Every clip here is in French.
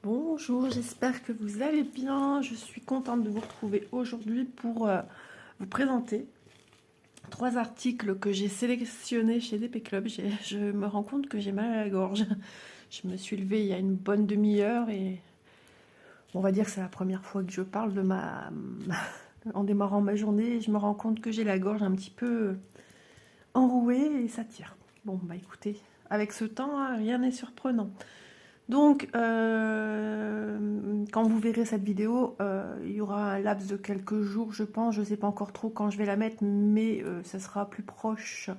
Bonjour, j'espère que vous allez bien. Je suis contente de vous retrouver aujourd'hui pour vous présenter 3 articles que j'ai sélectionnés chez DP Club. Je me rends compte que j'ai mal à la gorge. Je me suis levée il y a une bonne demi-heure et on va dire que c'est la première fois que je parle de en démarrant ma journée. Je me rends compte que j'ai la gorge un petit peu enrouée et ça tire. Bon, bah écoutez, avec ce temps, hein, rien n'est surprenant. Donc, quand vous verrez cette vidéo, il y aura un laps de quelques jours, je pense. Je ne sais pas encore trop quand je vais la mettre, mais ça sera plus proche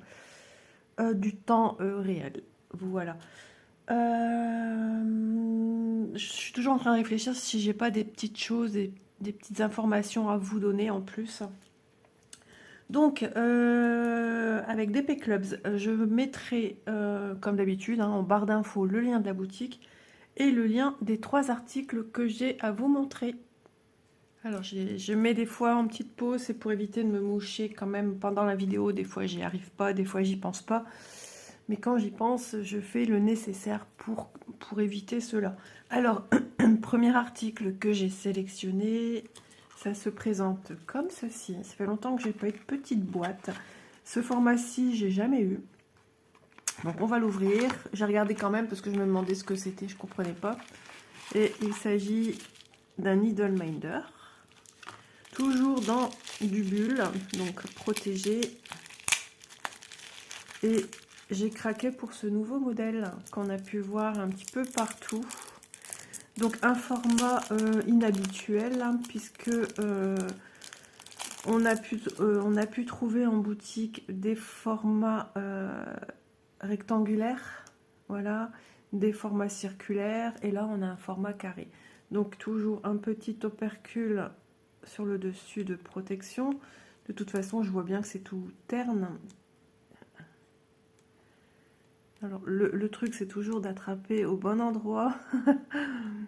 du temps réel. Voilà. Je suis toujours en train de réfléchir si j'ai pas des petites choses, des petites informations à vous donner en plus. Donc, avec DP Clubs, je mettrai, comme d'habitude, hein, en barre d'infos, le lien de la boutique et le lien des 3 articles que j'ai à vous montrer. Alors, je mets des fois en petite pause, c'est pour éviter de me moucher quand même pendant la vidéo. Des fois, j'y arrive pas, des fois, j'y pense pas. Mais quand j'y pense, je fais le nécessaire pour éviter cela. Alors, premier article que j'ai sélectionné, ça se présente comme ceci. Ça fait longtemps que j'ai pas eu de petite boîte. Ce format-ci, j'ai jamais eu. Donc, on va l'ouvrir. J'ai regardé quand même parce que je me demandais ce que c'était, je comprenais pas. Et il s'agit d'un needle minder. Toujours dans du bulle, donc protégé. Et j'ai craqué pour ce nouveau modèle qu'on a pu voir un petit peu partout. Donc un format inhabituel, hein, puisque on a pu trouver en boutique des formats rectangulaires, voilà, des formats circulaires, et là on a un format carré. Donc toujours un petit opercule sur le dessus de protection. De toute façon, je vois bien que c'est tout terne. Alors, le truc, c'est toujours d'attraper au bon endroit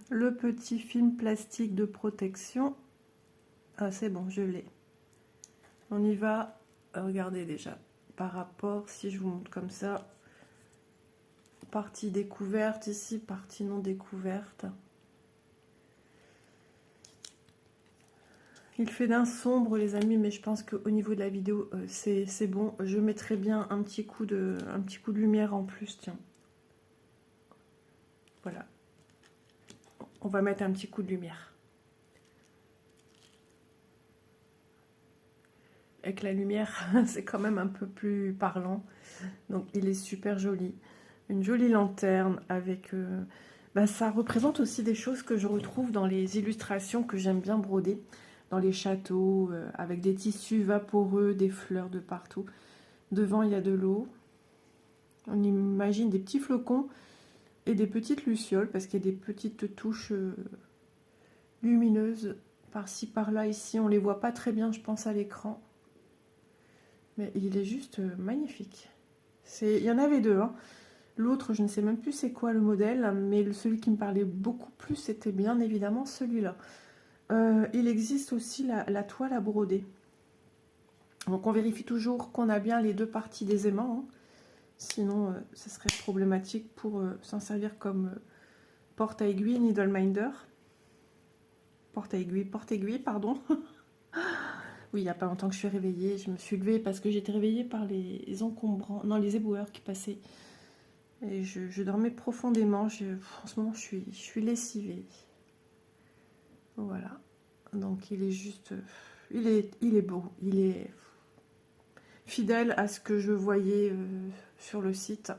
le petit film plastique de protection. Ah, c'est bon, je l'ai. On y va. Regardez déjà, par rapport, si je vous montre comme ça, partie découverte ici, partie non découverte. Il fait d'un sombre, les amis, mais je pense qu'au niveau de la vidéo, c'est bon. Je mettrai bien un petit coup de lumière en plus, tiens. Voilà. On va mettre un petit coup de lumière. Avec la lumière, c'est quand même un peu plus parlant. Donc, il est super joli. Une jolie lanterne avec... ça représente aussi des choses que je retrouve dans les illustrations que j'aime bien broder. Dans les châteaux, avec des tissus vaporeux, des fleurs de partout. Devant, il y a de l'eau. On imagine des petits flocons et des petites lucioles, parce qu'il y a des petites touches lumineuses par-ci, par-là. Ici, on ne les voit pas très bien, je pense, à l'écran. Mais il est juste magnifique. Il y en avait 2, hein. L'autre, je ne sais même plus c'est quoi le modèle, mais celui qui me parlait beaucoup plus, c'était bien évidemment celui-là. Il existe aussi la toile à broder. Donc on vérifie toujours qu'on a bien les 2 parties des aimants, hein. Sinon ça serait problématique pour s'en servir comme porte à aiguille, needle minder. Porte-aiguille, pardon. Oui, il n'y a pas longtemps que je suis réveillée. Je me suis levée parce que j'étais réveillée par les encombrants, non, les éboueurs qui passaient. Et je dormais profondément. En ce moment, je suis lessivée. Voilà. Donc, il est juste... Il est beau. Il est fidèle à ce que je voyais sur le site.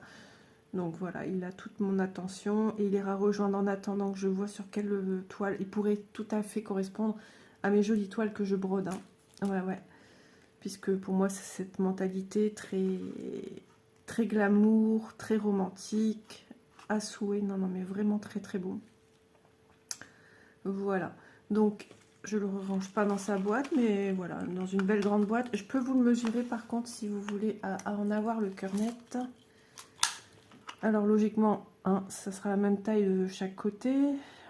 Donc, voilà. Il a toute mon attention. Et il ira rejoindre en attendant que je vois sur quelle toile. Il pourrait tout à fait correspondre à mes jolies toiles que je brode, hein. Ouais. Puisque pour moi, c'est cette mentalité très glamour, très romantique, à souhait. Non, mais vraiment très beau. Voilà. Donc, je le range pas dans sa boîte, mais voilà, dans une belle grande boîte. Je peux vous le mesurer par contre si vous voulez à en avoir le cœur net. Alors, logiquement, hein, ça sera la même taille de chaque côté.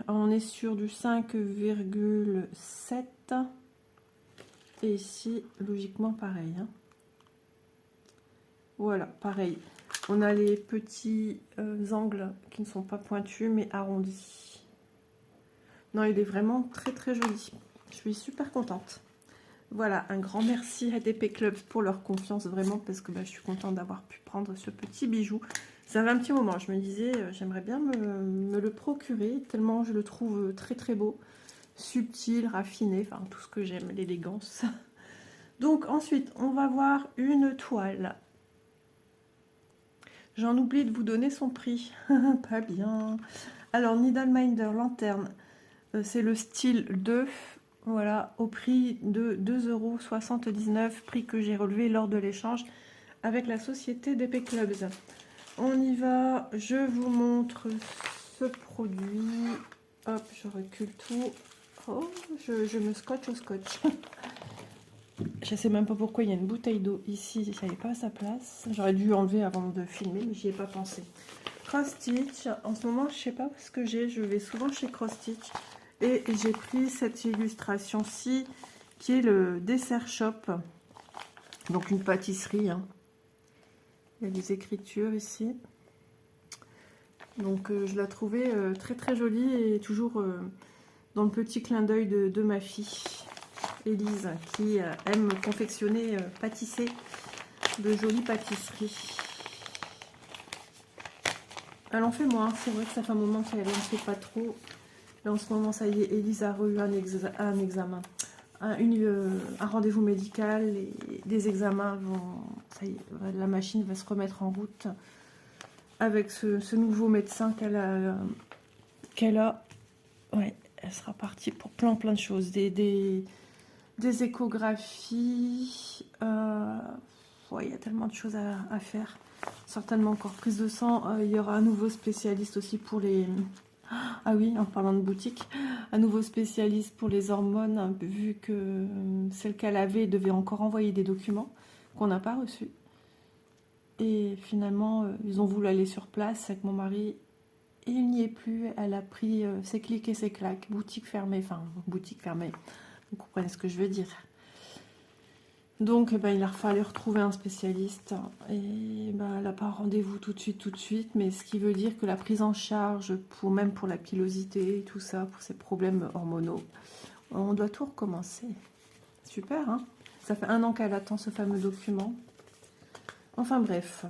On est sur du 5,7. Et ici, logiquement, pareil, hein. Voilà, pareil. On a les petits angles qui ne sont pas pointus, mais arrondis. Non, il est vraiment très très joli. Je suis super contente. Voilà, un grand merci à DP Clubs pour leur confiance, vraiment, parce que je suis contente d'avoir pu prendre ce petit bijou. Ça fait un petit moment, je me disais, j'aimerais bien me le procurer, tellement je le trouve très très beau, subtil, raffiné, enfin tout ce que j'aime, l'élégance. Donc ensuite, on va voir une toile. J'en oublie de vous donner son prix, pas bien. Alors, Needleminder Lanterne, c'est le style 2. Voilà, au prix de 2,79 €, prix que j'ai relevé lors de l'échange avec la société DP Clubs. On y va, je vous montre ce produit. Hop, je recule tout. Oh, je me scotche au scotch. Je sais même pas pourquoi il y a une bouteille d'eau ici, ça n'est pas à sa place. J'aurais dû enlever avant de filmer, mais j'y ai pas pensé. Cross Stitch, en ce moment, je sais pas ce que j'ai, je vais souvent chez Cross Stitch. Et j'ai pris cette illustration-ci, qui est le Dessert Shop. Donc une pâtisserie. Hein. Il y a des écritures ici. Donc je la trouvais très très jolie et toujours dans le petit clin d'œil de ma fille, Élise, qui aime confectionner, pâtisser de jolies pâtisseries. Elle en fait moins, c'est vrai que ça fait un moment qu'elle n'en fait pas trop. Là en ce moment, ça y est, Élise a eu un examen, un rendez-vous médical et des examens vont, ça y est, la machine va se remettre en route avec ce nouveau médecin qu'elle a. Ouais, elle sera partie pour plein de choses, des échographies, ouais, il y a tellement de choses à faire, certainement encore prise de sang, il y aura un nouveau spécialiste aussi pour les... Ah oui, en parlant de boutique, un nouveau spécialiste pour les hormones, vu que celle qu'elle avait devait encore envoyer des documents qu'on n'a pas reçus. Et finalement, ils ont voulu aller sur place avec mon mari. Et il n'y est plus. Elle a pris ses clics et ses claques. Boutique fermée. Enfin, boutique fermée. Vous comprenez ce que je veux dire. Donc, il a fallu retrouver un spécialiste. Et elle n'a pas rendez-vous tout de suite. Mais ce qui veut dire que la prise en charge, même pour la pilosité et tout ça, pour ces problèmes hormonaux, on doit tout recommencer. Super, hein? Ça fait 1 an qu'elle attend ce fameux document. Enfin bref.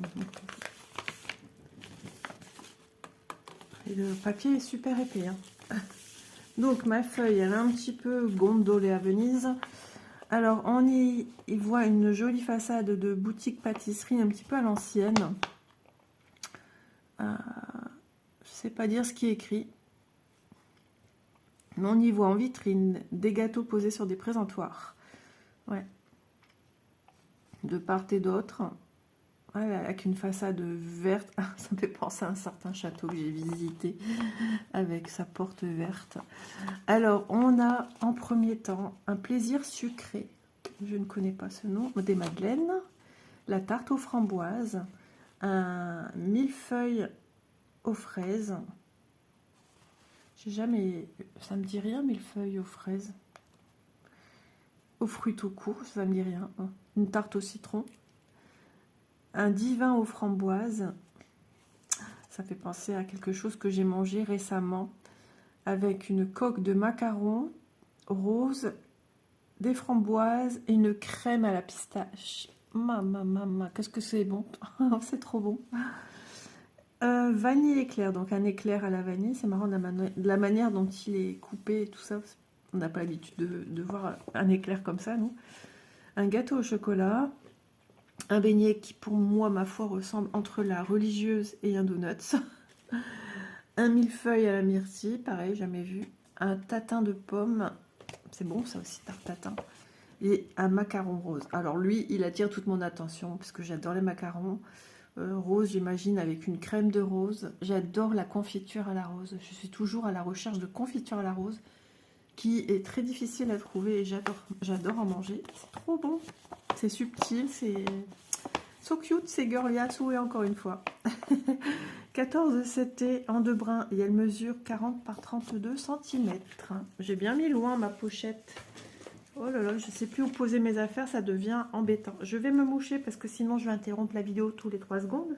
Et le papier est super épais. Hein. Donc ma feuille, elle est un petit peu gondolée à Venise. Alors on y voit une jolie façade de boutique pâtisserie un petit peu à l'ancienne. Je ne sais pas dire ce qui est écrit. Mais on y voit en vitrine des gâteaux posés sur des présentoirs. Ouais. De part et d'autre. Ouais, avec une façade verte. Ça me fait penser à un certain château que j'ai visité avec sa porte verte. Alors, on a en premier temps un plaisir sucré. Je ne connais pas ce nom. Des madeleines, la tarte aux framboises, un millefeuille aux fraises. J'ai jamais... Ça me dit rien, millefeuille aux fraises. Aux fruits tout court, ça me dit rien. Une tarte au citron. Un divin aux framboises, ça fait penser à quelque chose que j'ai mangé récemment, avec une coque de macarons rose, des framboises et une crème à la pistache. Maman, qu'est-ce que c'est bon. C'est trop bon. Vanille éclair, donc un éclair à la vanille. C'est marrant de la manière dont il est coupé et tout ça. On n'a pas l'habitude de voir un éclair comme ça, nous. Un gâteau au chocolat. Un beignet qui, pour moi, ma foi, ressemble entre la religieuse et un donuts. Un millefeuille à la myrtille, pareil, jamais vu. Un tatin de pommes, c'est bon ça aussi, tarte tatin. Et un macaron rose. Alors lui, il attire toute mon attention, parce que j'adore les macarons. Rose, j'imagine, avec une crème de rose. J'adore la confiture à la rose. Je suis toujours à la recherche de confiture à la rose, qui est très difficile à trouver et j'adore en manger. C'est trop bon. C'est subtil, c'est so cute, c'est girly à souhait encore une fois. 14 CT en 2 brins et elle mesure 40 par 32 cm. J'ai bien mis loin ma pochette. Oh là là, je ne sais plus où poser mes affaires, ça devient embêtant. Je vais me moucher parce que sinon je vais interrompre la vidéo tous les 3 secondes.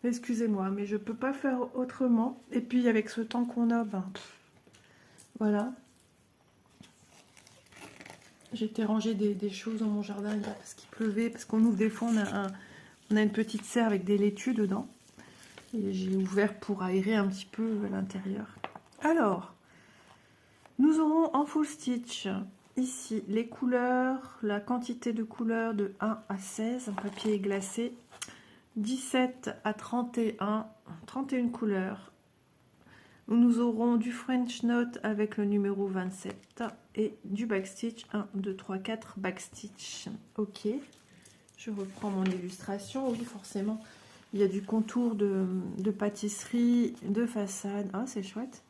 Excusez-moi, mais je peux pas faire autrement. Et puis avec ce temps qu'on a, ben, voilà. J'ai été ranger des choses dans mon jardin hier parce qu'il pleuvait, parce qu'on ouvre des fois, on a une petite serre avec des laitues dedans. Et j'ai ouvert pour aérer un petit peu l'intérieur. Alors, nous aurons en full stitch, ici, les couleurs, la quantité de couleurs de 1 à 16, en papier glacé, 17 à 31, 31 couleurs. Nous aurons du French Note avec le numéro 27 et du backstitch 1, 2, 3, 4 backstitch. Ok, je reprends mon illustration. Oui, forcément, il y a du contour de pâtisserie, de façade. Ah, c'est chouette.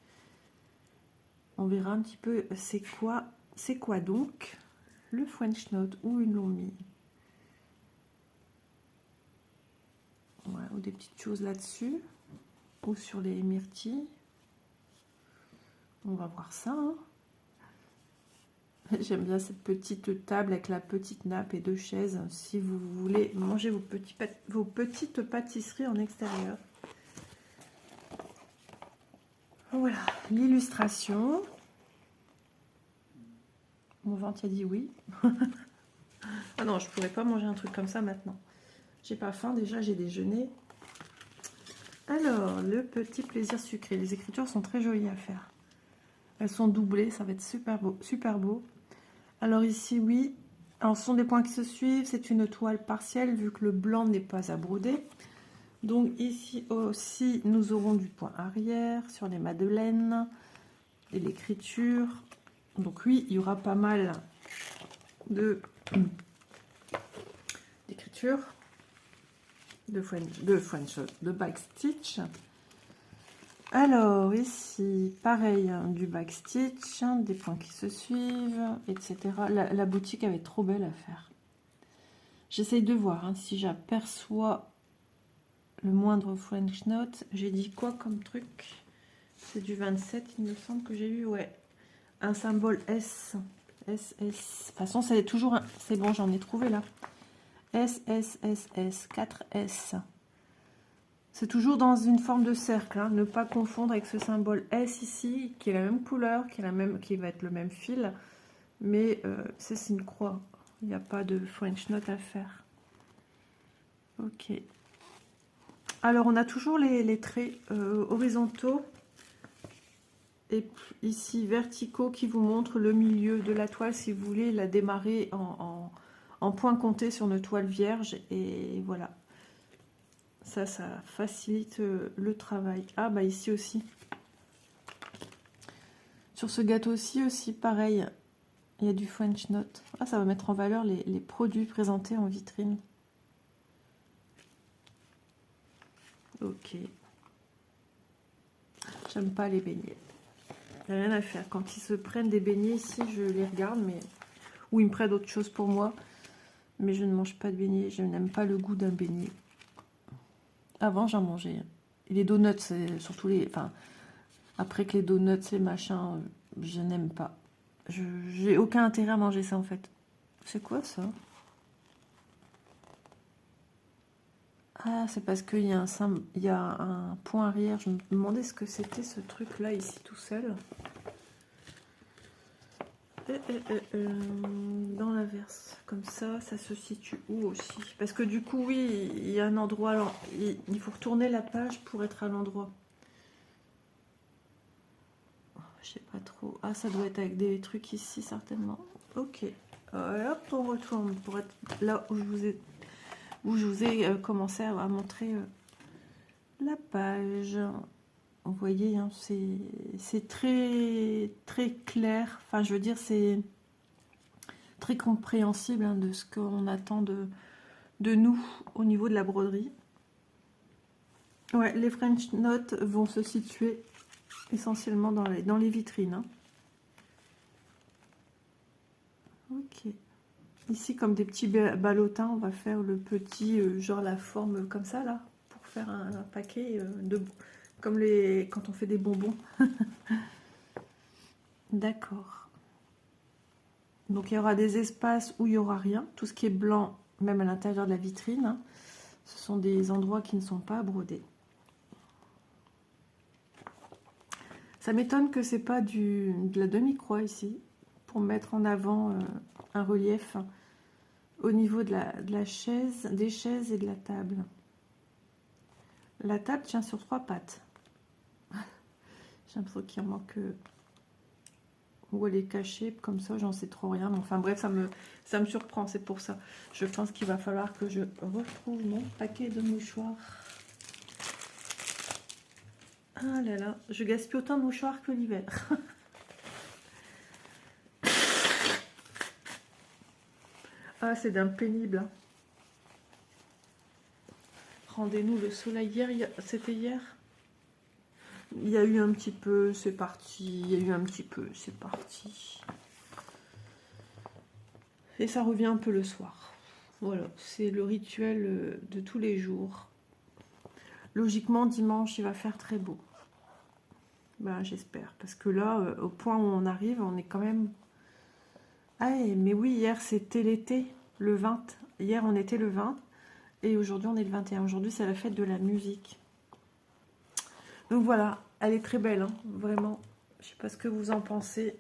On verra un petit peu c'est quoi donc le French Note, où ils l'ont mis. Ouais, ou des petites choses là-dessus, ou sur les myrtilles. On va voir ça. Hein. J'aime bien cette petite table avec la petite nappe et 2 chaises. Si vous voulez manger vos petites pâtisseries en extérieur. Voilà, l'illustration. Mon ventre a dit oui. Ah non, je pourrais pas manger un truc comme ça maintenant. J'ai pas faim, déjà j'ai déjeuné. Alors, le petit plaisir sucré. Les écritures sont très jolies à faire. Elles sont doublées, ça va être super beau, super beau. Alors ici, oui, alors, ce sont des points qui se suivent. C'est une toile partielle vu que le blanc n'est pas à broder. Donc ici aussi, nous aurons du point arrière sur les madeleines et l'écriture. Donc oui, il y aura pas mal d'écriture, de backstitch. Alors ici, pareil, du backstitch, des points qui se suivent, etc. La boutique avait trop belle à faire. J'essaye de voir si j'aperçois le moindre French Note. J'ai dit quoi comme truc? C'est du 27, il me semble que j'ai eu, ouais. Un symbole S. S, S. De toute façon, c'est toujours... C'est bon, j'en ai trouvé là. S, S, S, S. 4 S. C'est toujours dans une forme de cercle. Hein. Ne pas confondre avec ce symbole S ici, qui est la même couleur, qui va être le même fil. Mais c'est une croix. Il n'y a pas de French Note à faire. Ok. Alors, on a toujours les traits horizontaux et ici verticaux qui vous montrent le milieu de la toile si vous voulez la démarrer en point compté sur une toile vierge. Et voilà. Ça facilite le travail. Ah, bah ici aussi. Sur ce gâteau-ci aussi, pareil. Il y a du French Note. Ah, ça va mettre en valeur les produits présentés en vitrine. Ok. J'aime pas les beignets. Il n'y a rien à faire. Quand ils se prennent des beignets ici, je les regarde, mais ou ils me prennent autre chose pour moi. Mais je ne mange pas de beignets. Je n'aime pas le goût d'un beignet. Avant, j'en mangeais. Et les donuts, c'est surtout les... Enfin, après que les donuts, les machins, je n'aime pas. J'ai aucun intérêt à manger ça, en fait. C'est quoi, ça? Ah, c'est parce qu'il y a il y a un point arrière. Je me demandais ce que c'était, ce truc-là, ici, tout seul. Dans l'inverse, comme ça se situe où aussi? Parce que du coup, oui, il y a un endroit, il faut retourner la page pour être à l'endroit. Je sais pas trop. Ah, ça doit être avec des trucs ici, certainement. Ok. Hop, on retourne pour être là où je vous ai commencé à montrer la page. Vous voyez, hein, c'est très, très clair. Enfin, je veux dire, c'est très compréhensible hein, de ce qu'on attend de nous au niveau de la broderie. Ouais, les French Notes vont se situer essentiellement dans les vitrines. Hein. Ok. Ici, comme des petits ballotins, on va faire le petit, genre la forme comme ça, là, pour faire un paquet comme quand on fait des bonbons. D'accord. Donc, il y aura des espaces où il n'y aura rien. Tout ce qui est blanc, même à l'intérieur de la vitrine. Hein. Ce sont des endroits qui ne sont pas brodés. Ça m'étonne que c'est pas de la demi-croix ici, pour mettre en avant un relief au niveau de la chaise, des chaises et de la table. La table tient sur 3 pattes. J'ai l'impression qu'il en manque... Où elle est cachée, comme ça, j'en sais trop rien. Enfin bref, ça me surprend, c'est pour ça. Je pense qu'il va falloir que je retrouve mon paquet de mouchoirs. Ah là là, je gaspille autant de mouchoirs que l'hiver. Ah, c'est d'un pénible. Hein. Rendez-nous le soleil hier, c'était hier. Il y a eu un petit peu, c'est parti. Il y a eu un petit peu, c'est parti. Et ça revient un peu le soir. Voilà, c'est le rituel de tous les jours. Logiquement, dimanche, il va faire très beau. Ben, j'espère. Parce que là, au point où on arrive, on est quand même... Ah, mais oui, hier, c'était l'été, le 20. Hier, on était le 20. Et aujourd'hui, on est le 21. Aujourd'hui, c'est la fête de la musique. Donc voilà, elle est très belle, hein, vraiment. Je sais pas ce que vous en pensez.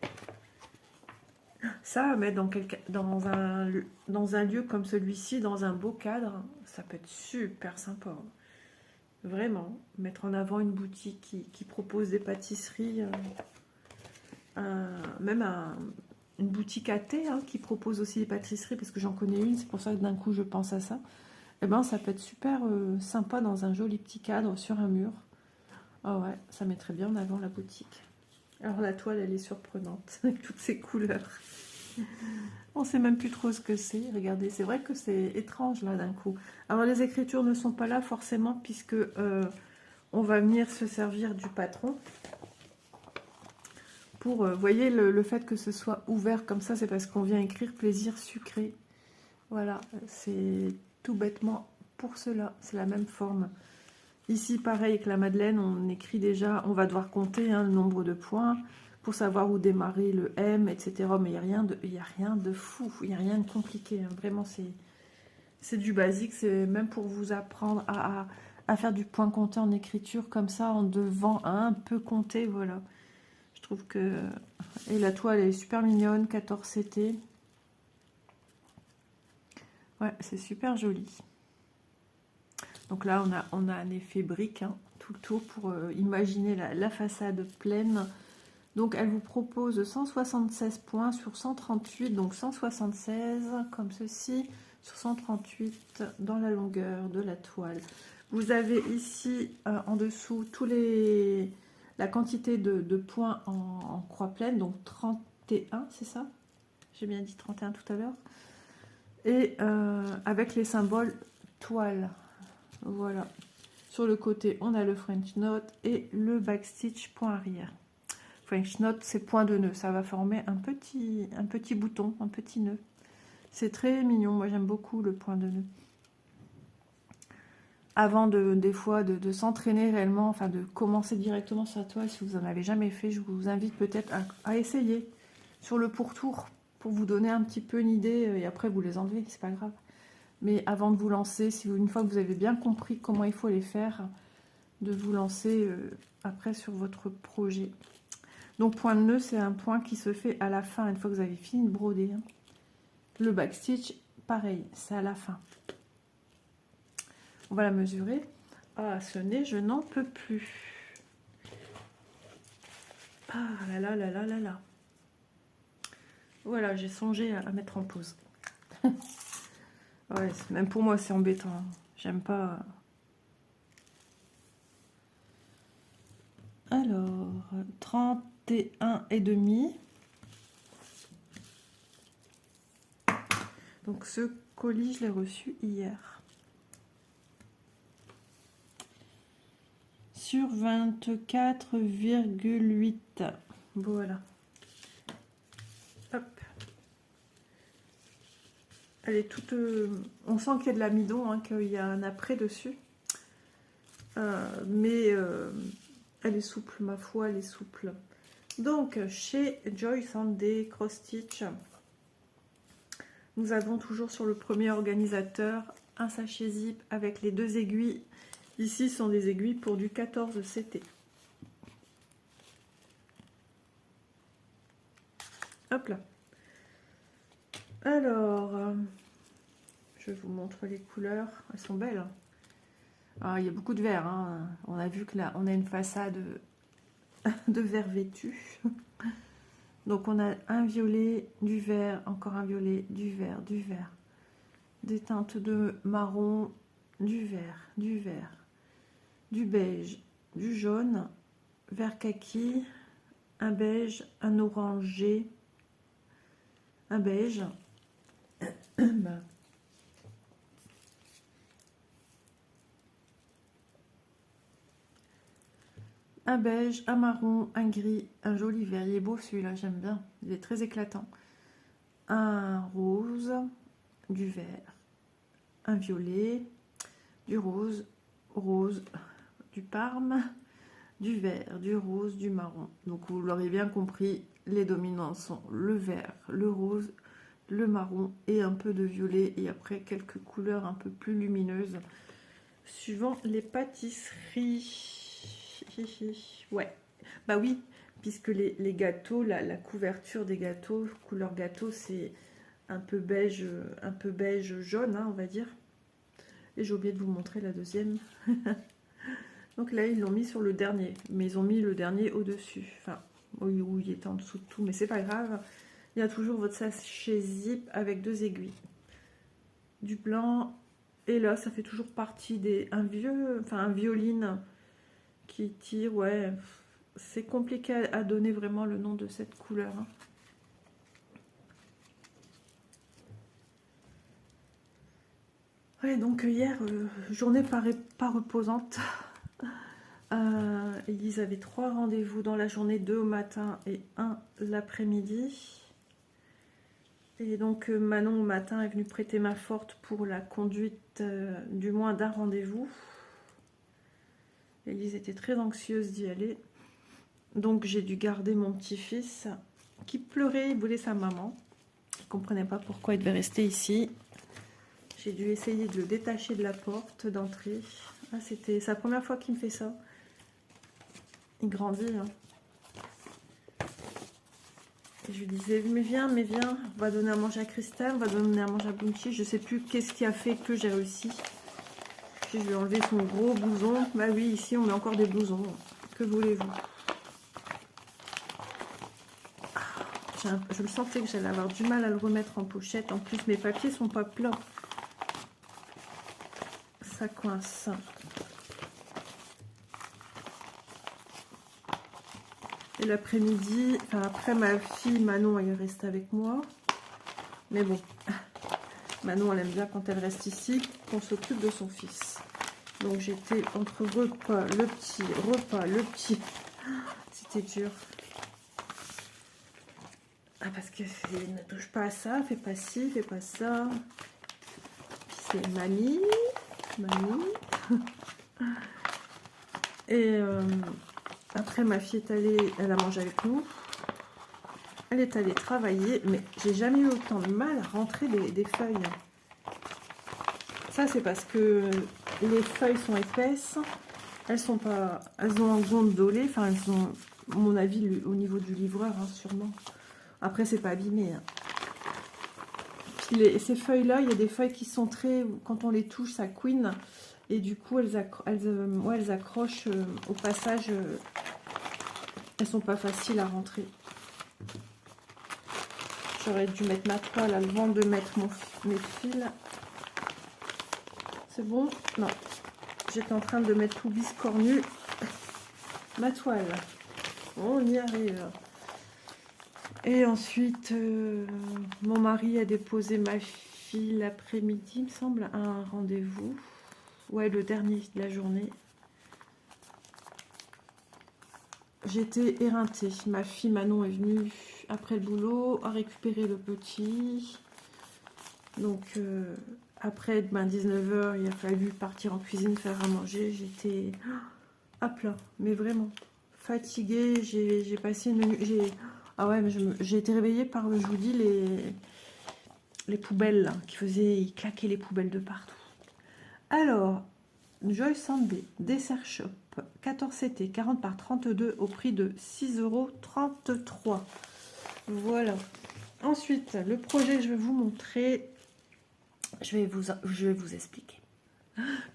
Ça, mettre dans un lieu comme celui-ci, dans un beau cadre, ça peut être super sympa. Vraiment, mettre en avant une boutique qui propose des pâtisseries, même une boutique à thé qui propose aussi des pâtisseries, parce que j'en connais une, c'est pour ça que d'un coup je pense à ça. Et ben ça peut être super sympa dans un joli petit cadre sur un mur. Ah ouais, ça mettrait bien en avant la boutique. Alors la toile, elle est surprenante, avec toutes ces couleurs. On sait même plus trop ce que c'est. Regardez, c'est vrai que c'est étrange là d'un coup. Alors les écritures ne sont pas là forcément, puisque on va venir se servir du patron. Pour, voyez, le fait que ce soit ouvert comme ça, c'est parce qu'on vient écrire plaisir sucré. Voilà, c'est tout bêtement pour cela. C'est la même forme. Ici, pareil avec la Madeleine, on écrit déjà, on va devoir compter le nombre de points pour savoir où démarrer le M, etc. Mais il n'y a rien de fou, il n'y a rien de compliqué. Hein. Vraiment, c'est du basique. C'est même pour vous apprendre à faire du point compté en écriture comme ça, en devant un peu compter. Voilà. Je trouve que... Et la toile, elle est super mignonne, 14 CT. Ouais, c'est super joli. Donc là, on a un effet brique tout le tour pour imaginer la façade pleine. Donc elle vous propose 176 points sur 138, donc 176 comme ceci, sur 138 dans la longueur de la toile. Vous avez ici en dessous la quantité de points en croix pleine, donc 31, c'est ça? J'ai bien dit 31 tout à l'heure. Et avec les symboles toile. Voilà. Sur le côté, on a le French Knot et le backstitch point arrière. French Knot, c'est point de nœud. Ça va former un petit bouton, un petit nœud. C'est très mignon. Moi, j'aime beaucoup le point de nœud. Avant des fois de s'entraîner réellement, enfin de commencer directement sur la toile, si vous n'en avez jamais fait, je vous invite peut-être à essayer sur le pourtour pour vous donner un petit peu une idée et après vous les enlevez, c'est pas grave. Mais avant de vous lancer, une fois que vous avez bien compris comment il faut les faire, de vous lancer après sur votre projet. Donc point de nœud, c'est un point qui se fait à la fin, une fois que vous avez fini de broder. Le backstitch, pareil, c'est à la fin. On va la mesurer. Ah, ce nez, je n'en peux plus. Ah là là là là là là. Voilà, j'ai songé à mettre en pause. Ouais, même pour moi, c'est embêtant. J'aime pas. Alors, 31,5. Donc ce colis, je l'ai reçu hier. Sur 24,8. Voilà. Hop. Elle est toute... on sent qu'il y a de l'amidon, qu'il y a un après dessus. Mais elle est souple, ma foi, elle est souple. Donc, chez Joyce & Cross Stitch, nous avons toujours sur le premier organisateur un sachet zip avec les 2 aiguilles. Ici, ce sont des aiguilles pour du 14 CT. Hop là. Alors, je vous montre les couleurs. Elles sont belles. Alors, il y a beaucoup de vert. Hein. On a vu que là, on a une façade de vert vêtu. Donc, on a un violet, du vert, encore un violet, du vert, du vert. Des teintes de marron, du vert, du beige, du jaune, vert kaki, un beige, un orangé, un beige. Un beige, un marron, un gris, un joli vert. Il est beau celui-là, j'aime bien. Il est très éclatant. Un rose, du vert, un violet, du rose, du parme, du vert, du rose, du marron. Donc vous l'aurez bien compris, les dominants sont le vert, le rose, le marron et un peu de violet. Et après quelques couleurs un peu plus lumineuses suivant les pâtisseries. Ouais, bah oui, puisque les gâteaux, la couverture des gâteaux, couleur gâteau, c'est un peu beige jaune, hein, on va dire. Et j'ai oublié de vous montrer la deuxième. Donc là, ils l'ont mis sur le dernier, mais ils ont mis le dernier au-dessus. Enfin, oui, il était en dessous de tout, mais c'est pas grave. Il y a toujours votre sachet zip avec 2 aiguilles. Du blanc, et là, ça fait toujours partie un violine qui tire, ouais. C'est compliqué à donner vraiment le nom de cette couleur. Hein. Ouais, donc hier, journée pas reposante. Ils avaient 3 rendez-vous dans la journée, 2 au matin et 1 l'après-midi. Et donc Manon au matin est venue prêter main forte pour la conduite du moins d'un rendez-vous. Élise était très anxieuse d'y aller. Donc j'ai dû garder mon petit-fils qui pleurait, il voulait sa maman. Il ne comprenait pas pourquoi il devait rester ici. J'ai dû essayer de le détacher de la porte d'entrée. Ah, c'était sa première fois qu'il me fait ça. Il grandit. Hein. Et je lui disais, mais viens, on va donner à manger à Christelle, on va donner à manger à Bunchi. Je ne sais plus qu'est-ce qui a fait que j'ai réussi. Puis je lui ai enlevé son gros blouson. Bah oui, ici on met encore des blousons. Que voulez-vous? Je le sentais que j'allais avoir du mal à le remettre en pochette. En plus, mes papiers sont pas pleins. Ça coince. Et l'après-midi, enfin après ma fille Manon, elle reste avec moi. Mais bon, Manon, elle aime bien quand elle reste ici, qu'on s'occupe de son fils. Donc j'étais entre repas, le petit. C'était dur. Ah, parce que ne touche pas à ça, fais pas ci, fais pas ça. Puis c'est mamie. Et après, ma fille est allée, elle a mangé avec nous. Elle est allée travailler, mais j'ai jamais eu autant de mal à rentrer des feuilles. Ça, c'est parce que les feuilles sont épaisses. Elles ont un gondolé. Enfin, elles ont, à mon avis, au niveau du livreur, hein, sûrement. Après, c'est pas abîmé. Hein. Puis ces feuilles-là, il y a des feuilles qui sont très... Quand on les touche, ça couine. Et du coup, elles accrochent au passage. Elles sont pas faciles à rentrer. J'aurais dû mettre ma toile avant de mettre mes fils. C'est bon? Non. J'étais en train de mettre tout biscornu. Ma toile. On y arrive. Et ensuite, mon mari a déposé ma fille l'après-midi, il me semble, à un rendez-vous. Ouais, le dernier de la journée. J'étais éreintée. Ma fille Manon est venue après le boulot, a récupéré le petit. Donc, après 19 h, il a fallu partir en cuisine, faire à manger. J'étais à plat, mais vraiment fatiguée. J'ai passé une nuit... Ah ouais, mais j'ai été réveillée par, je vous dis, les poubelles là, ils claquaient les poubelles de partout. Alors, Joy Sunday, Dessert Shop, 14 CT, 40 par 32 au prix de 6,33 €. Voilà. Ensuite, le projet que je vais vous montrer, je vais vous expliquer.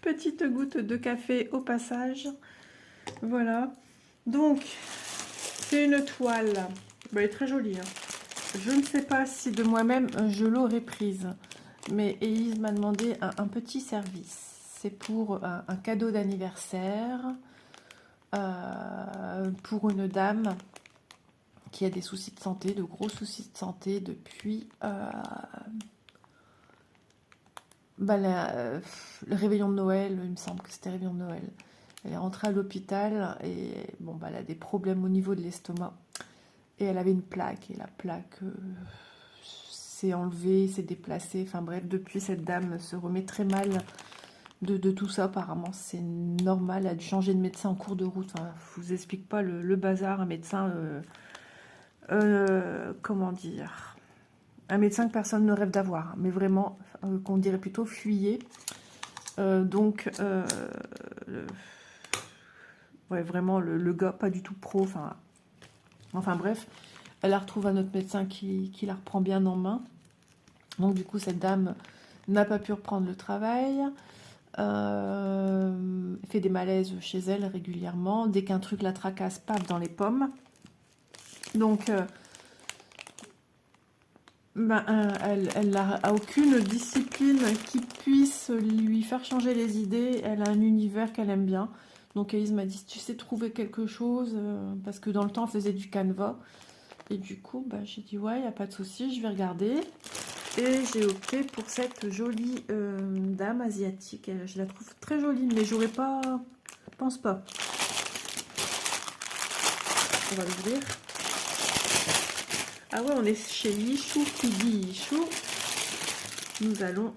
Petite goutte de café au passage. Voilà. Donc, c'est une toile. Elle est très jolie. Hein. Je ne sais pas si de moi-même je l'aurais prise. Mais Élise m'a demandé un petit service. C'est pour un cadeau d'anniversaire pour une dame qui a des soucis de santé, de gros soucis de santé depuis le réveillon de Noël. Il me semble que c'était réveillon de Noël. Elle est rentrée à l'hôpital et bon, elle a des problèmes au niveau de l'estomac. Et elle avait une plaque et la plaque s'est enlevée, s'est déplacée. Enfin bref, depuis cette dame se remet très mal de tout ça. Apparemment c'est normal, elle a dû changer de médecin en cours de route. Enfin, je vous explique pas le bazar. Un médecin, comment dire, un médecin que personne ne rêve d'avoir, mais vraiment qu'on dirait plutôt fuyez. Ouais, vraiment le gars pas du tout pro. Enfin bref, elle la retrouve à notre médecin qui la reprend bien en main. Donc du coup cette dame n'a pas pu reprendre le travail, fait des malaises chez elle régulièrement, dès qu'un truc la tracasse, paf, dans les pommes. Donc elle n'a aucune discipline qui puisse lui faire changer les idées. Elle a un univers qu'elle aime bien. Donc Elise m'a dit, tu sais trouver quelque chose, parce que dans le temps elle faisait du canevas. Et du coup, j'ai dit ouais, il n'y a pas de souci, je vais regarder. Et j'ai opté pour cette jolie dame asiatique. Je la trouve très jolie, mais j'aurais pas... Je pense pas. On va l'ouvrir. Ah ouais, on est chez Yichou qui dit Yichou. Nous allons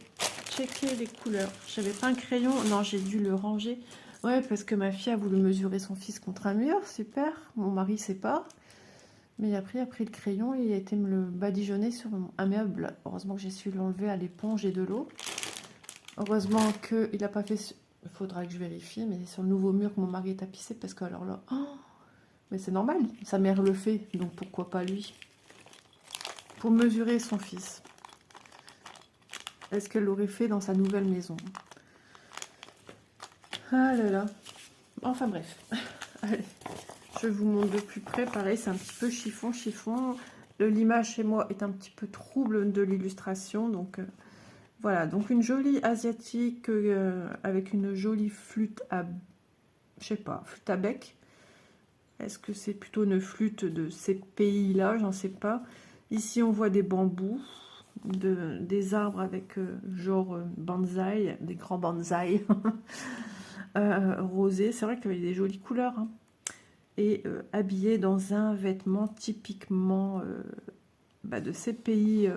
checker les couleurs. J'avais pas un crayon. Non, j'ai dû le ranger. Ouais, parce que ma fille a voulu mesurer son fils contre un mur. Super. Mon mari sait pas. Mais après, il a pris le crayon et il a été me le badigeonner sur un meuble. Heureusement que j'ai su l'enlever à l'éponge et de l'eau. Heureusement qu'il n'a pas fait... Il faudra que je vérifie, mais sur le nouveau mur que mon mari est tapissé, parce que alors là... Oh, mais c'est normal, sa mère le fait, donc pourquoi pas lui? Pour mesurer son fils. Est-ce qu'elle l'aurait fait dans sa nouvelle maison? Ah là là. Enfin bref. Allez. Je vous montre de plus près. Pareil, c'est un petit peu chiffon. L'image chez moi est un petit peu trouble de l'illustration. Donc voilà. Donc une jolie asiatique avec une jolie flûte à... Je sais pas, flûte à bec. Est-ce que c'est plutôt une flûte de ces pays-là? J'en sais pas. Ici, on voit des bambous, des arbres avec genre bonsaï, des grands bonsaï rosés. C'est vrai qu'il y avait des jolies couleurs. Hein. Et habillé dans un vêtement typiquement de ces pays,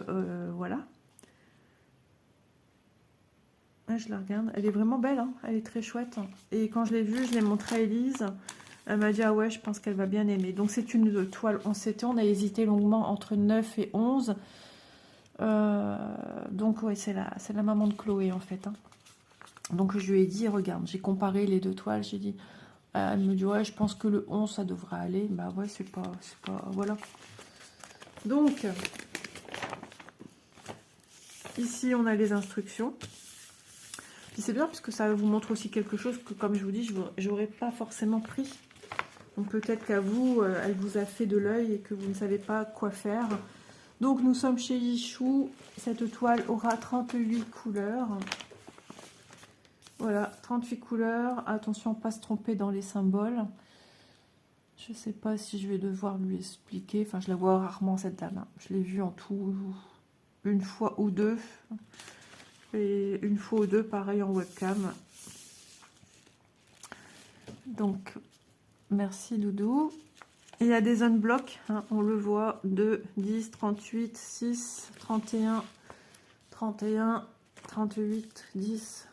voilà. Ah, je la regarde, elle est vraiment belle, hein, elle est très chouette. Et quand je l'ai vue, je l'ai montrée à Elise, elle m'a dit ah ouais, je pense qu'elle va bien aimer. Donc c'est une toile 11 CT, on a hésité longuement entre 9 et 11. Donc ouais, c'est la maman de Chloé en fait. Hein. Donc je lui ai dit, regarde, j'ai comparé les deux toiles, j'ai dit... Elle me dit ouais, je pense que le 11 ça devrait aller. Bah ouais, c'est pas voilà. Donc ici on a les instructions. Puis c'est bien parce que ça vous montre aussi quelque chose que, comme je vous dis, j'aurais pas forcément pris. Donc peut-être qu'à vous, elle vous a fait de l'œil et que vous ne savez pas quoi faire. Donc nous sommes chez Yichou. Cette toile aura 38 couleurs. Voilà, 38 couleurs. Attention, pas se tromper dans les symboles. Je sais pas si je vais devoir lui expliquer. Enfin, je la vois rarement, cette dame. Je l'ai vue en tout une fois ou deux. Et une fois ou deux, pareil, en webcam. Donc, merci Doudou. Et il y a des unblocks, hein, on le voit, 2, 10, 38, 6, 31, 31, 38, 10,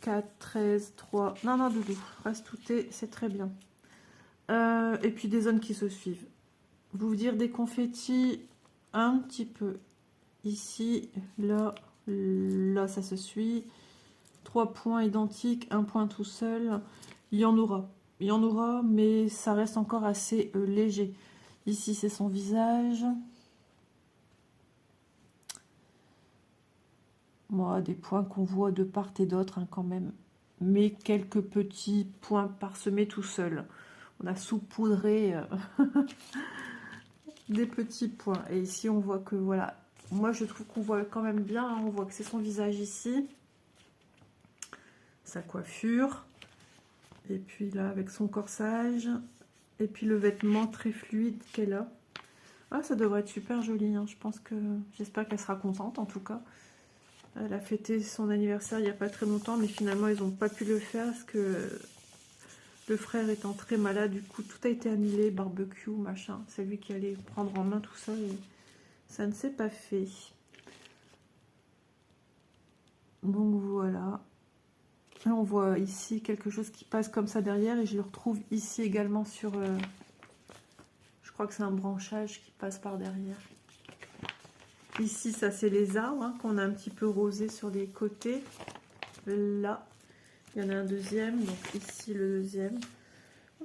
4, 13, 3... Non, Doudou, reste tout c'est très bien. Et puis des zones qui se suivent. Vous dire des confettis un petit peu. Ici, là, Là, ça se suit. 3 points identiques, un point tout seul. Il y en aura. Il y en aura, mais ça reste encore assez léger. Ici, c'est son visage. Moi, des points qu'on voit de part et d'autre, hein, quand même. Mais quelques petits points parsemés tout seuls. On a saupoudré des petits points. Et ici, on voit que, voilà. Moi, je trouve qu'on voit quand même bien. Hein, on voit que c'est son visage ici. Sa coiffure. Et puis là, avec son corsage. Et puis le vêtement très fluide qu'elle a. Ah, ça devrait être super joli. Hein. Je pense que... J'espère qu'elle sera contente, en tout cas. Elle a fêté son anniversaire il n'y a pas très longtemps, mais finalement, ils n'ont pas pu le faire parce que le frère étant très malade, du coup, tout a été annulé, barbecue, machin. C'est lui qui allait prendre en main tout ça et ça ne s'est pas fait. Donc voilà. Là, on voit ici quelque chose qui passe comme ça derrière et je le retrouve ici également sur... je crois que c'est un branchage qui passe par derrière. Ici, ça c'est les arbres hein, qu'on a un petit peu rosé sur les côtés. Là, il y en a un deuxième, donc ici le deuxième.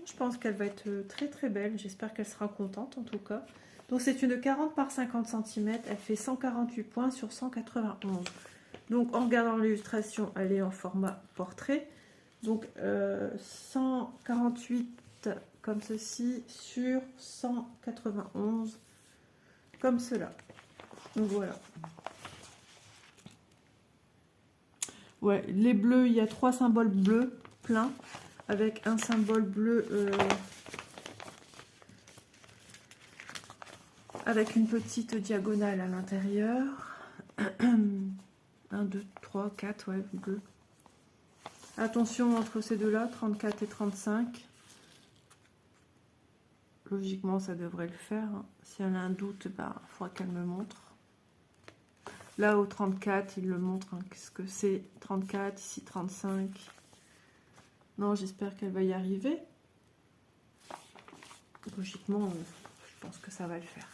Je pense qu'elle va être très très belle. J'espère qu'elle sera contente en tout cas. Donc c'est une 40 par 50 cm. Elle fait 148 points sur 191. Donc en regardant l'illustration, elle est en format portrait. Donc 148 comme ceci sur 191 comme cela. Donc voilà. Ouais, les bleus, il y a 3 symboles bleus pleins avec un symbole bleu avec une petite diagonale à l'intérieur. 1, 2, 3, 4, ouais, bleu. Attention entre ces deux-là, 34 et 35. Logiquement, ça devrait le faire. Si elle a un doute, bah, il faudra qu'elle me montre. Là, au 34, il le montre. Hein. Qu'est-ce que c'est 34, ici 35. Non, j'espère qu'elle va y arriver. Logiquement, je pense que ça va le faire.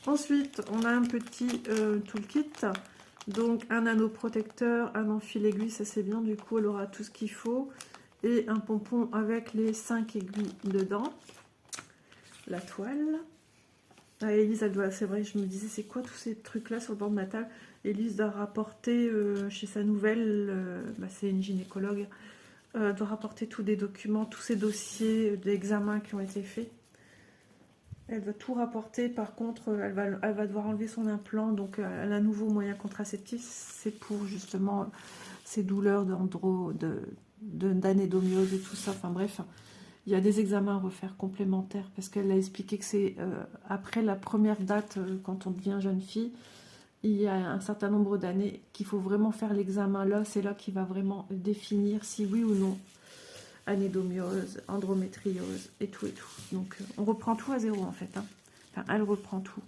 Ensuite, on a un petit toolkit. Donc, un anneau protecteur, un enfil aiguille, ça c'est bien. Du coup, elle aura tout ce qu'il faut. Et un pompon avec les 5 aiguilles dedans. La toile. Ah, Élise, elle doit, c'est vrai, je me disais, c'est quoi tous ces trucs-là sur le bord de ma table? Élise doit rapporter chez sa nouvelle, bah, c'est une gynécologue, doit rapporter tous des documents, tous ces dossiers d'examen qui ont été faits. Elle va tout rapporter, par contre, elle va devoir enlever son implant, donc elle a un nouveau moyen contraceptif, c'est pour justement ces douleurs d'anédomiose et tout ça, enfin bref. Il y a des examens à refaire complémentaires parce qu'elle a expliqué que c'est après la première date, quand on devient jeune fille, il y a un certain nombre d'années qu'il faut vraiment faire l'examen là. C'est là qu'il va vraiment définir si oui ou non anédomiose, endométriose et tout et tout. Donc on reprend tout à zéro en fait. Hein. Enfin, elle reprend tout.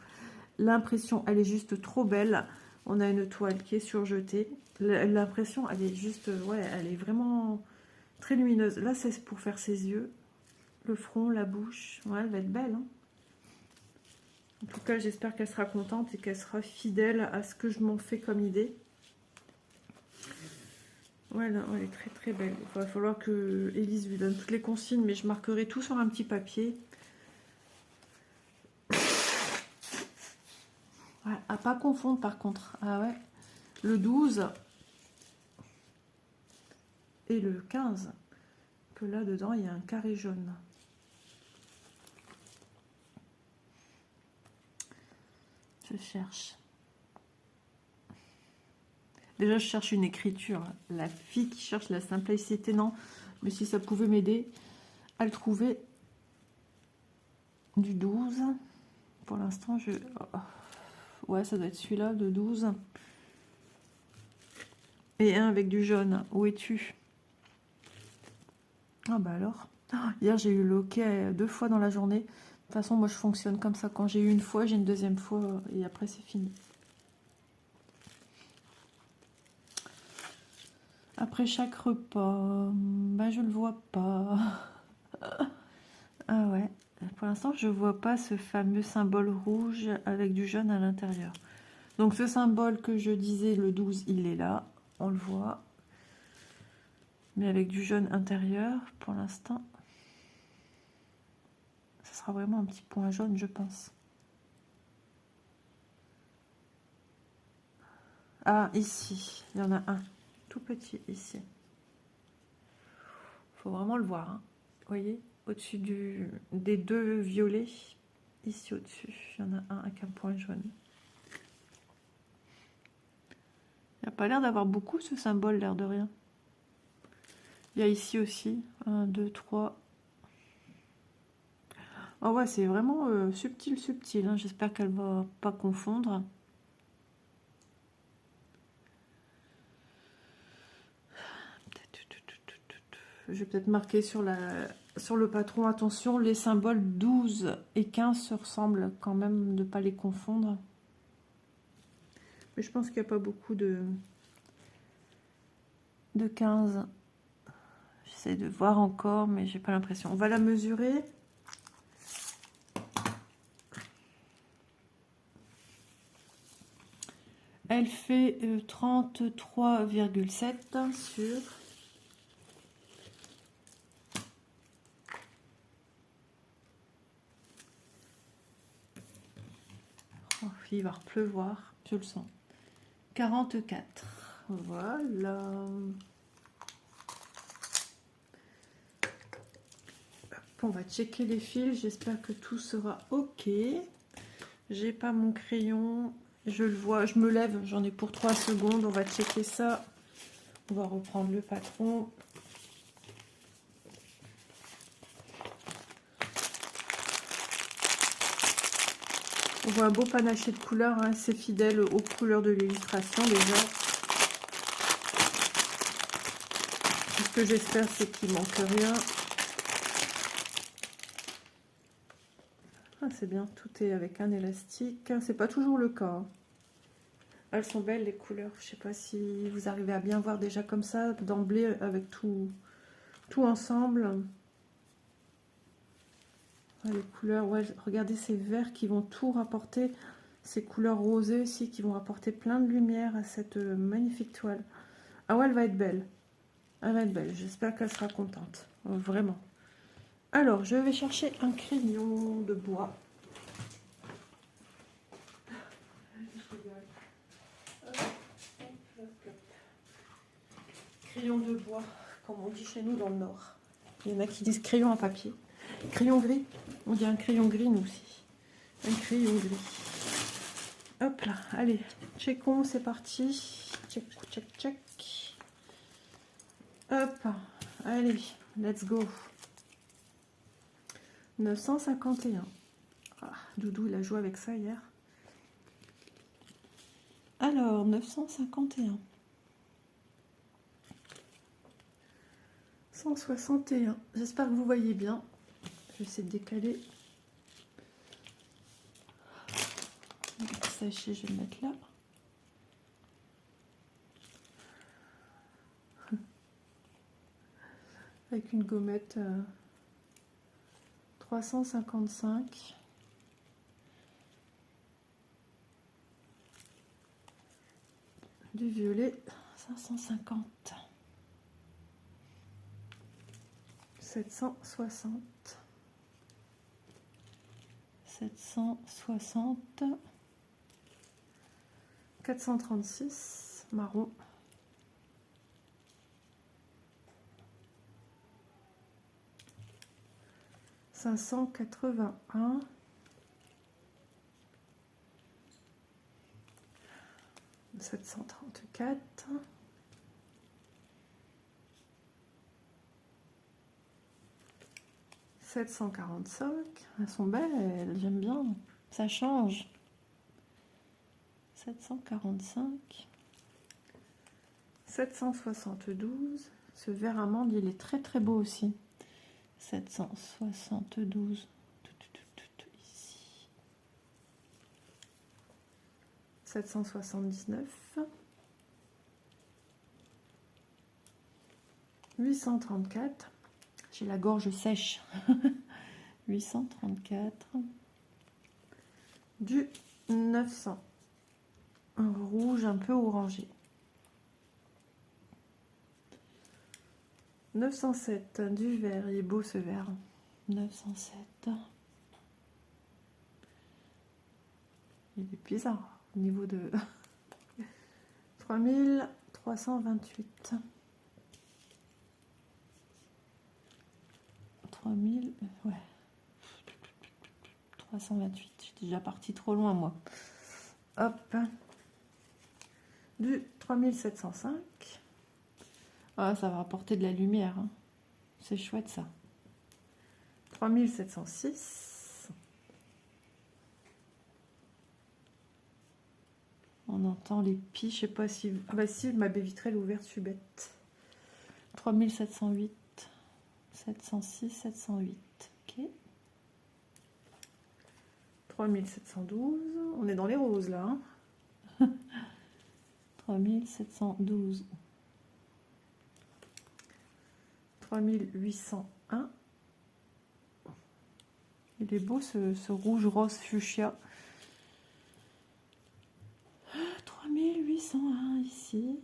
L'impression, elle est juste trop belle. On a une toile qui est surjetée. L'impression, elle est juste, ouais, elle est vraiment très lumineuse. Là, c'est pour faire ses yeux. Le front, la bouche, ouais, elle va être belle. Hein. En tout cas, j'espère qu'elle sera contente et qu'elle sera fidèle à ce que je m'en fais comme idée. Ouais, là, elle est très très belle. Il va falloir que Élise lui donne toutes les consignes, mais je marquerai tout sur un petit papier. Ouais, à pas confondre par contre. Ah ouais, le 12 et le 15. Que là dedans, il y a un carré jaune. Je cherche. Déjà, je cherche une écriture. La fille qui cherche la simplicité, non. Mais si ça pouvait m'aider à le trouver. Du 12. Pour l'instant, je... Ouais, ça doit être celui-là, de 12. Et un avec du jaune. Où es-tu? Ah bah alors. Hier, j'ai eu le OK 2 fois dans la journée. De toute façon, moi, je fonctionne comme ça. Quand j'ai eu une fois, j'ai une deuxième fois. Et après, c'est fini. Après chaque repas, bah je le vois pas. Ah ouais, pour l'instant je vois pas ce fameux symbole rouge avec du jaune à l'intérieur. Donc ce symbole que je disais, le 12, il est là, on le voit. Mais avec du jaune intérieur pour l'instant. Ce sera vraiment un petit point jaune, je pense. Ah, ici, il y en a un tout petit ici. Il faut vraiment le voir. Hein. Vous voyez, au-dessus des deux violets, ici au-dessus, il y en a un avec un point jaune. Il n'y a pas l'air d'avoir beaucoup ce symbole, l'air de rien. Il y a ici aussi, 1, 2, 3. Oh ouais, c'est vraiment subtil, subtil. Hein. J'espère qu'elle ne va pas confondre. Je vais peut-être marquer sur le patron. Attention, les symboles 12 et 15 se ressemblent quand même, de ne pas les confondre. Mais je pense qu'il n'y a pas beaucoup de 15. J'essaie de voir encore, mais j'ai pas l'impression. On va la mesurer. Elle fait 33,7 sur... Oh, il va pleuvoir, je le sens. 44. Voilà. On va checker les fils. J'espère que tout sera OK. J'ai pas mon crayon. Je le vois. Je me lève. J'en ai pour 3 secondes. On va checker ça. On va reprendre le patron. On voit un beau panaché de couleurs. Hein. C'est fidèle aux couleurs de l'illustration déjà. Ce que j'espère, c'est qu'il manque rien. Ah, c'est bien, tout est avec un élastique. C'est pas toujours le cas. Hein. Elles sont belles les couleurs. Je sais pas si vous arrivez à bien voir déjà comme ça d'emblée avec tout ensemble. Ah, les couleurs, ouais, regardez ces verts qui vont tout rapporter. Ces couleurs rosées aussi qui vont apporter plein de lumière à cette magnifique toile. Ah ouais, elle va être belle. Elle va être belle. J'espère qu'elle sera contente. Vraiment. Alors, je vais chercher un crayon de bois. Crayon de bois, comme on dit chez nous dans le Nord. Il y en a qui disent crayon à papier. Crayon gris. On dit un crayon gris, nous aussi. Un crayon gris. Hop là, allez, checkons, c'est parti. Check, check, check. Hop, allez, let's go. 951. Ah, Doudou, il a joué avec ça hier. Alors, 951. 161. J'espère que vous voyez bien. Je vais essayer de décaler. Le sachet, je vais le mettre là. Avec une gommette 355. Du violet 550. 760. 760. 436 marron. 581. 734. 745. Elles sont belles, j'aime bien. Ça change. 745. 772. Ce vert amande, il est très très beau aussi. 772. Ici. 779. 834. J'ai la gorge sèche. 834. Du 900. un rouge un peu orangé. 907, du vert, il est beau ce vert. 907. Il est bizarre au niveau de 3328. 3000, ouais. 328. Je suis déjà partie trop loin, moi. Hop. Du 3705. Ah, ça va apporter de la lumière. Hein. C'est chouette, ça. 3706. On entend les pies. Je sais pas si... Ah bah si, ma baie vitrée est ouverte, je suis bête. 3708. 706, 708. Ok. 3712. On est dans les roses, là. Hein. 3712. 3801. Il est beau ce rouge rose fuchsia. 3801 ici.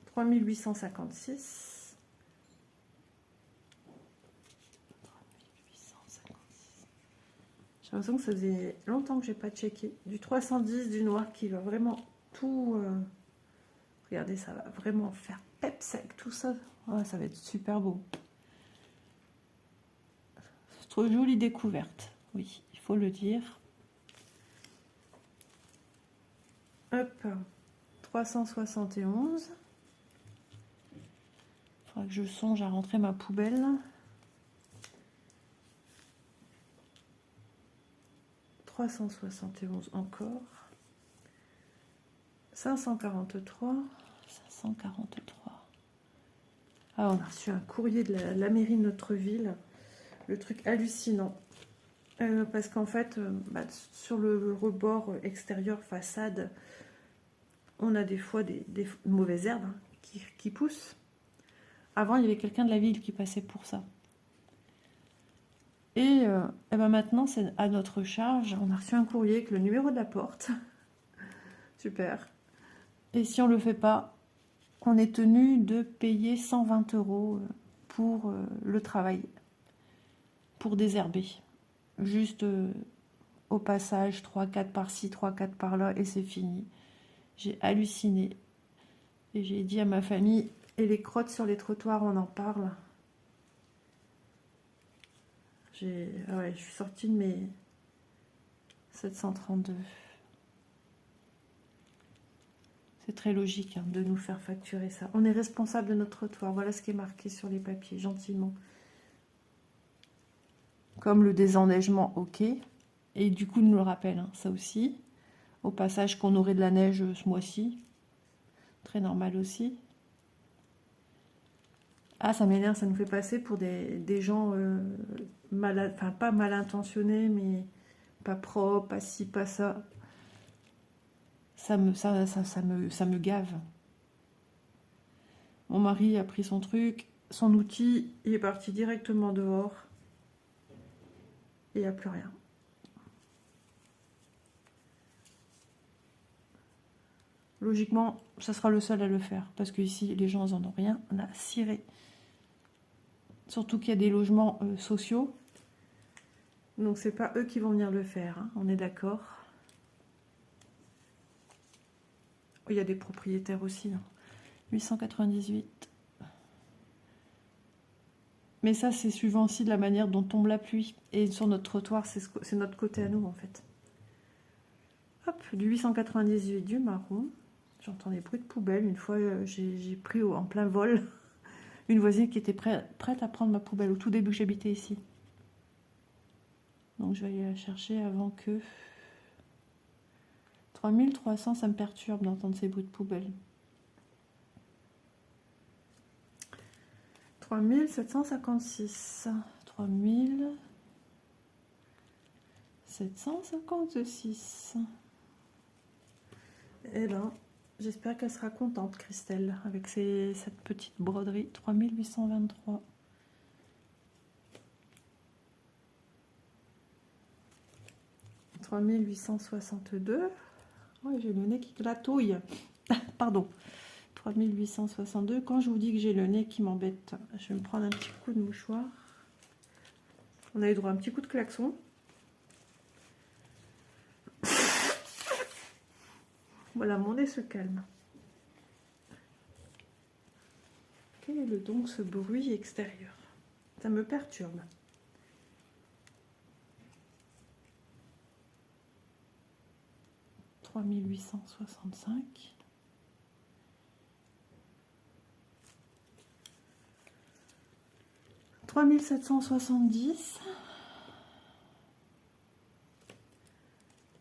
3856. 3856. J'ai l'impression que ça faisait longtemps que j'ai pas checké. Du 310 du noir qui va vraiment tout... Regardez, ça va vraiment faire pep sec, tout ça. Ouais, ça va être super beau. C'est trop jolie découverte. Oui, il faut le dire. Hop, 371. Il faudra que je songe à rentrer ma poubelle. 371 encore. 543. 543. Ah, on a reçu un courrier de la mairie de notre ville. Le truc hallucinant. Parce qu'en fait, sur le rebord extérieur façade, on a des fois des mauvaises herbes hein, qui poussent. Avant, il y avait quelqu'un de la ville qui passait pour ça. Et ben maintenant, c'est à notre charge. On a reçu un courrier avec le numéro de la porte. Super. Et si on ne le fait pas, on est tenu de payer 120 € pour le travail, pour désherber. Juste au passage, 3-4 par-ci, 3-4 par-là, et c'est fini. J'ai halluciné. Et j'ai dit à ma famille, et les crottes sur les trottoirs, on en parle. Ah ouais, je suis sortie de mes 732. C'est très logique hein, de nous faire facturer ça. On est responsable de notre trottoir. Voilà ce qui est marqué sur les papiers, gentiment. Comme le désenneigement, ok. Et du coup, nous le rappelle, hein, ça aussi. Au passage qu'on aurait de la neige ce mois-ci. Très normal aussi. Ah, ça m'énerve, ça nous fait passer pour des gens enfin pas mal intentionnés, mais pas propres, pas ci, pas ça. Ça me gave. Mon mari a pris son truc, son outil, il est parti directement dehors. Et il n'y a plus rien. Logiquement, ça sera le seul à le faire. Parce que ici, les gens n'en ont rien à cirer. Surtout qu'il y a des logements sociaux. Donc, c'est pas eux qui vont venir le faire. Hein, on est d'accord. Il y a des propriétaires aussi. Hein. 898. Mais ça, c'est suivant aussi de la manière dont tombe la pluie. Et sur notre trottoir, c'est notre côté à nous, en fait. Hop, du 898 du marron. J'entends des bruits de poubelle. Une fois, j'ai pris en plein vol une voisine qui était prête à prendre ma poubelle au tout début que j'habitais ici. Donc, je vais aller la chercher avant que... 3300, ça me perturbe d'entendre ces bruits de poubelle. 3756. 3756. Eh ben, j'espère qu'elle sera contente, Christelle, avec cette petite broderie. 3823. 3862. Ouais, j'ai le nez qui glatouille. Pardon. 3862. Quand je vous dis que j'ai le nez qui m'embête, je vais me prendre un petit coup de mouchoir. On a eu droit à un petit coup de klaxon. Voilà, mon nez se calme. Quel est donc ce bruit extérieur? Ça me perturbe. « 3865. 3770.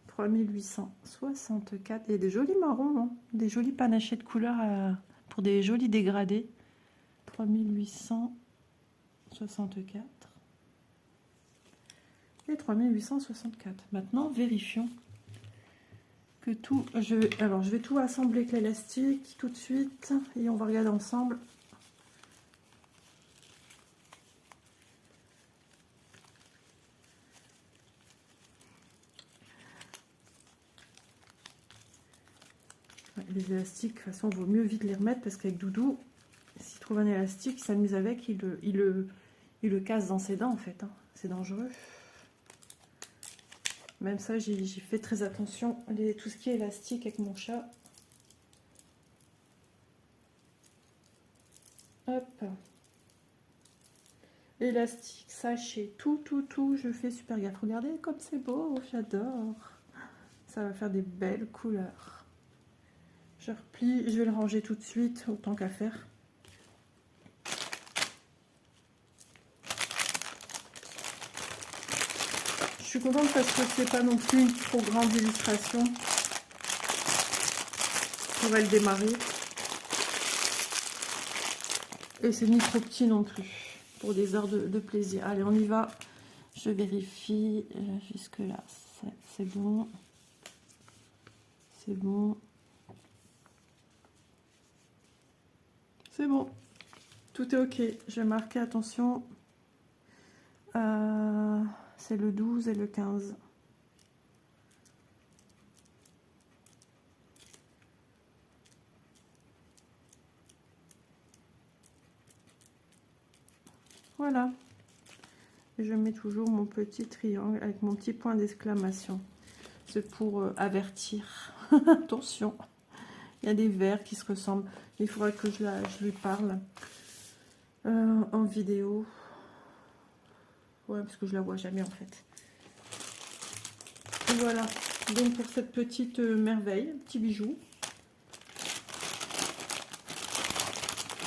3864. Il y a des jolis marrons, hein, des jolis panachés de couleurs pour des jolis dégradés. 3864 et 3864. Maintenant, vérifions que tout. Alors, je vais tout assembler avec l'élastique tout de suite et on va regarder ensemble. Les élastiques, de toute façon, vaut mieux vite les remettre parce qu'avec Doudou, s'il trouve un élastique, il s'amuse avec, il le casse dans ses dents en fait. Hein. C'est dangereux. Même ça, j'ai fait très attention. Tout ce qui est élastique avec mon chat. Hop. Élastique, sachet, tout, je fais super gaffe. Regardez comme c'est beau, j'adore. Ça va faire des belles couleurs. Je replie, je vais le ranger tout de suite, autant qu'à faire. Je suis contente parce que c'est pas non plus une trop grande illustration. On va le démarrer. Et c'est ni trop petit non plus, pour des heures de plaisir. Allez, on y va. Je vérifie jusque là. C'est bon. C'est bon. C'est bon. Tout est ok. Je vais marquer, attention. C'est le 12 et le 15. Voilà. Et je mets toujours mon petit triangle avec mon petit point d'exclamation. C'est pour avertir. Attention. Il y a des vers qui se ressemblent. Il faudrait que je lui parle en vidéo. Ouais, parce que je la vois jamais en fait. Et voilà. Donc pour cette petite merveille, petit bijou.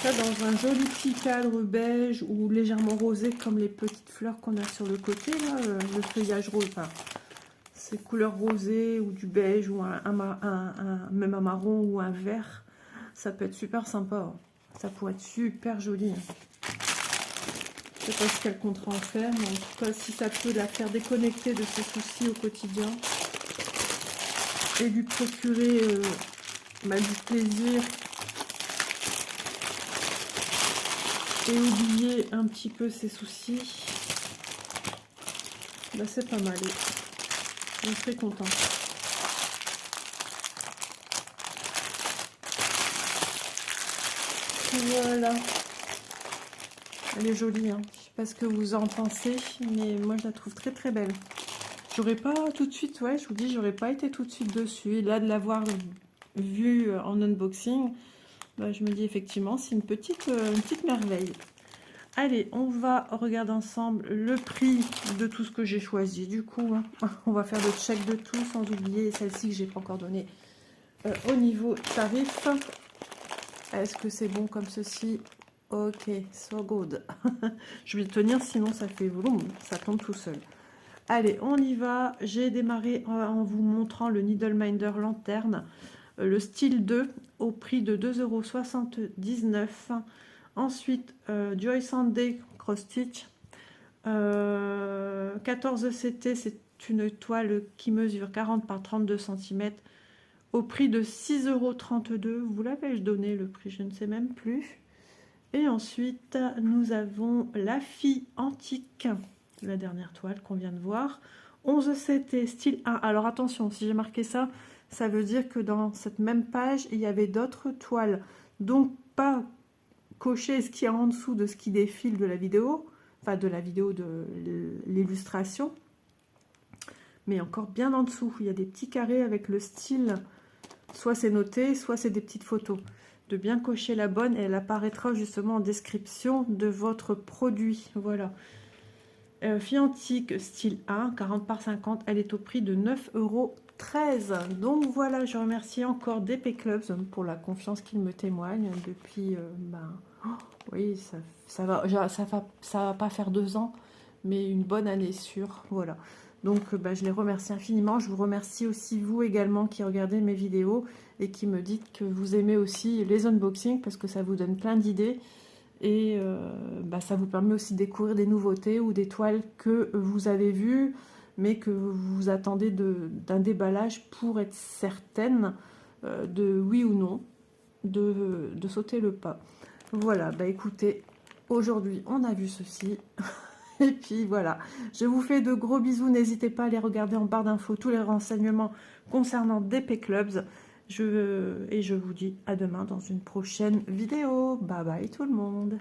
Ça dans un joli petit cadre beige ou légèrement rosé comme les petites fleurs qu'on a sur le côté là, le feuillage rose. Enfin, ces couleurs rosées ou du beige ou même un marron ou un vert, ça peut être super sympa. Ça pourrait être super joli. Je sais pas ce qu'elle comptera en faire, mais en tout cas, si ça peut la faire déconnecter de ses soucis au quotidien et lui procurer du plaisir et oublier un petit peu ses soucis, bah, c'est pas mal. On serait content. Voilà. Elle est jolie, hein. Je sais pas ce que vous en pensez, mais moi je la trouve très très belle. J'aurais pas tout de suite, ouais, je vous dis, j'aurais pas été tout de suite dessus. Et là, de l'avoir vue en unboxing, bah, je me dis effectivement, c'est une petite merveille. Allez, on va regarder ensemble le prix de tout ce que j'ai choisi. Du coup, hein, on va faire le check de tout, sans oublier celle-ci que j'ai pas encore donnée au niveau tarif. Est-ce que c'est bon comme ceci? Ok, so good. Je vais le tenir, sinon ça fait vroom, ça tombe tout seul. Allez, on y va. J'ai démarré en vous montrant le Needle Minder Lanterne, le style 2, au prix de 2,79 €. Ensuite, Joy Sunday Cross Stitch, 14 CT, c'est une toile qui mesure 40 par 32 cm, au prix de 6,32 €. Vous l'avais donné le prix, je ne sais même plus. Et ensuite, nous avons la fille antique, la dernière toile qu'on vient de voir. 11 CT, style 1. Alors attention, si j'ai marqué ça, ça veut dire que dans cette même page, il y avait d'autres toiles. Donc, pas cocher ce qui est en dessous de ce qui défile de la vidéo, enfin de la vidéo de l'illustration, mais encore bien en dessous. Il y a des petits carrés avec le style, soit c'est noté, soit c'est des petites photos. De bien cocher la bonne et elle apparaîtra justement en description de votre produit. Voilà. Fille antique style 1, 40 par 50, elle est au prix de 9,13 €. Donc voilà, je remercie encore DP Clubs pour la confiance qu'ils me témoignent depuis, oui, ça va pas faire 2 ans, mais une bonne année sûre, voilà. Donc je les remercie infiniment. Je vous remercie aussi vous également qui regardez mes vidéos et qui me dites que vous aimez aussi les unboxings parce que ça vous donne plein d'idées. Et ça vous permet aussi de découvrir des nouveautés ou des toiles que vous avez vues, mais que vous attendez d'un déballage pour être certaine de oui ou non, de sauter le pas. Voilà, écoutez, aujourd'hui on a vu ceci. Et puis voilà, je vous fais de gros bisous. N'hésitez pas à aller regarder en barre d'infos tous les renseignements concernant DP Clubs. Et je vous dis à demain dans une prochaine vidéo. Bye bye tout le monde.